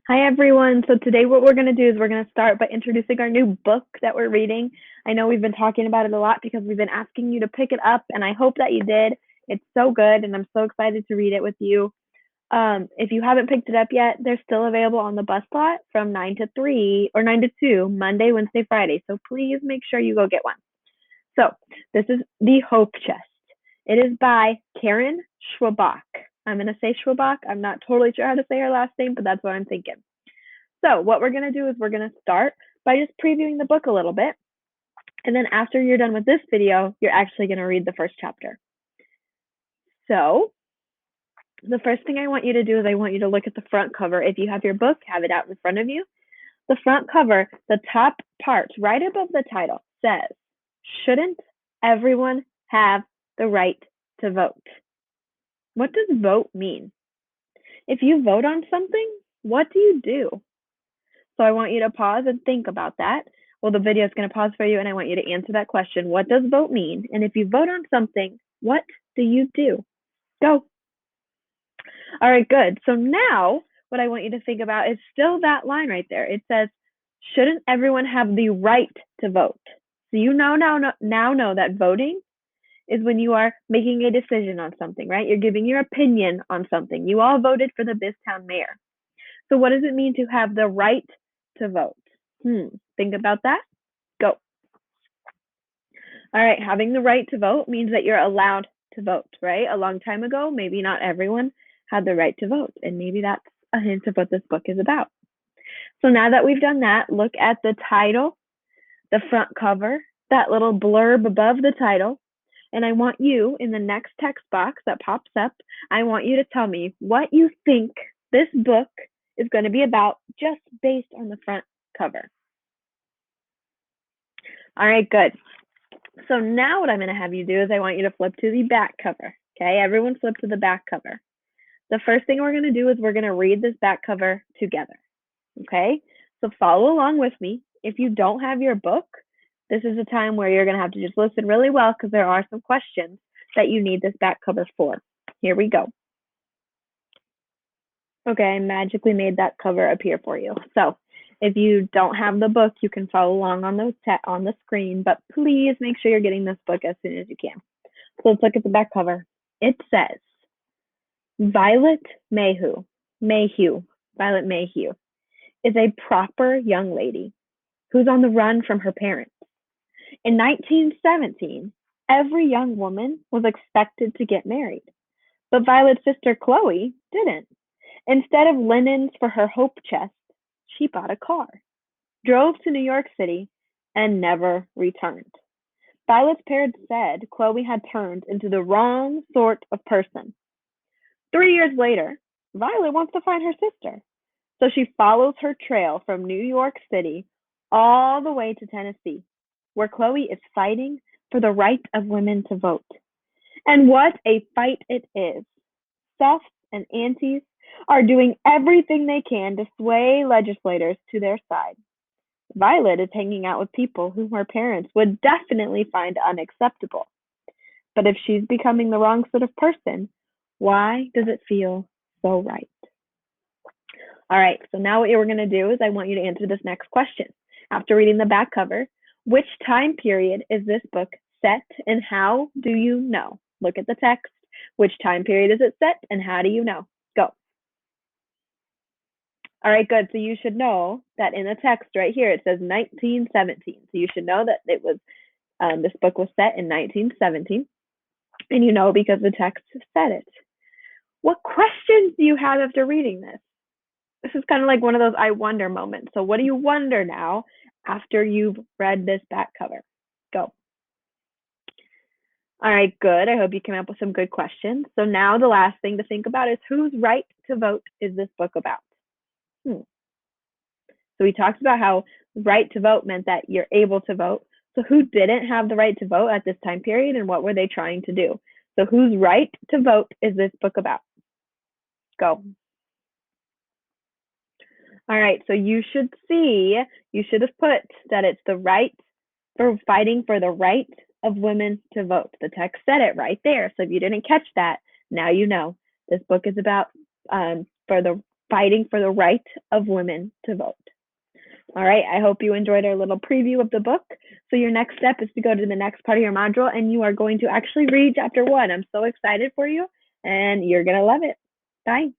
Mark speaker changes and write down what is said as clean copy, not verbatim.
Speaker 1: Hi, everyone. So today what we're going to do is we're going to start by introducing our new book that we're reading. I know we've been talking about it a lot because we've been asking you to pick it up, and I hope that you did. It's so good, and I'm so excited to read it with you. If you haven't picked it up yet, they're still available on the bus lot from 9 to 3 or 9 to 2, Monday, Wednesday, Friday. So please make sure you go get one. So this is The Hope Chest. It is by Karen Schwabach. I'm going to say Schwabach. I'm not totally sure how to say her last name, but that's what I'm thinking. So what we're going to do is we're going to start by just previewing the book a little bit. And then after you're done with this video, you're actually going to read the first chapter. So the first thing I want you to do is I want you to look at the front cover. If you have your book, have it out in front of you. The front cover, the top part right above the title says, "Shouldn't everyone have the right to vote?" What does vote mean? If you vote on something, what do you do? So I want you to pause and think about that. Well, the video is going to pause for you, and I want you to answer that question. What does vote mean? And if you vote on something, what do you do? Go. All right, good. So now what I want you to think about is still that line right there. It says, shouldn't everyone have the right to vote? So you now know that voting is when you are making a decision on something, right? You're giving your opinion on something. You all voted for the Biztown mayor. So what does it mean to have the right to vote? Think about that. Go. All right, having the right to vote means that you're allowed to vote, right? A long time ago, maybe not everyone had the right to vote, and maybe that's a hint of what this book is about. So now that we've done that, look at the title, the front cover, that little blurb above the title, and I want you, in the next text box that pops up, I want you to tell me what you think this book is going to be about just based on the front cover. All right, good. So now what I'm going to have you do is I want you to flip to the back cover. Okay, everyone flip to the back cover. The first thing we're going to do is we're going to read this back cover together. Okay, so follow along with me. If you don't have your book, this is a time where you're going to have to just listen really well because there are some questions that you need this back cover for. Here we go. Okay, I magically made that cover appear for you. So if you don't have the book, you can follow along on the screen, but please make sure you're getting this book as soon as you can. So let's look at the back cover. It says, Violet Mayhew is a proper young lady who's on the run from her parents. In 1917, every young woman was expected to get married, but Violet's sister Chloe didn't. Instead of linens for her hope chest, she bought a car, drove to New York City, and never returned. Violet's parents said Chloe had turned into the wrong sort of person. 3 years later, Violet wants to find her sister. So she follows her trail from New York City all the way to Tennessee, where Chloe is fighting for the right of women to vote. And what a fight it is. Seth and aunties are doing everything they can to sway legislators to their side. Violet is hanging out with people whom her parents would definitely find unacceptable. But if she's becoming the wrong sort of person, why does it feel so right? All right, so now what you're going to do is I want you to answer this next question. After reading the back cover, which time period is this book set and how do you know? Look at the text. Which time period is it set and how do you know? Go. All right, good. So you should know that in the text right here, it says 1917. So you should know that it was this book was set in 1917. And you know because the text said it. What questions do you have after reading this? This is kind of like one of those I wonder moments. So what do you wonder now after you've read this back cover? Go. All right, good. I hope you came up with some good questions. So now the last thing to think about is whose right to vote is this book about? So we talked about how right to vote meant that you're able to vote. So who didn't have the right to vote at this time period and what were they trying to do? So whose right to vote is this book about? Go. All right, so you should have put that it's the right for fighting for the right of women to vote. The text said it right there. So if you didn't catch that, now you know. This book is about for the fighting for the right of women to vote. All right, I hope you enjoyed our little preview of the book. So your next step is to go to the next part of your module and you are going to actually read chapter 1. I'm so excited for you and you're going to love it. Bye.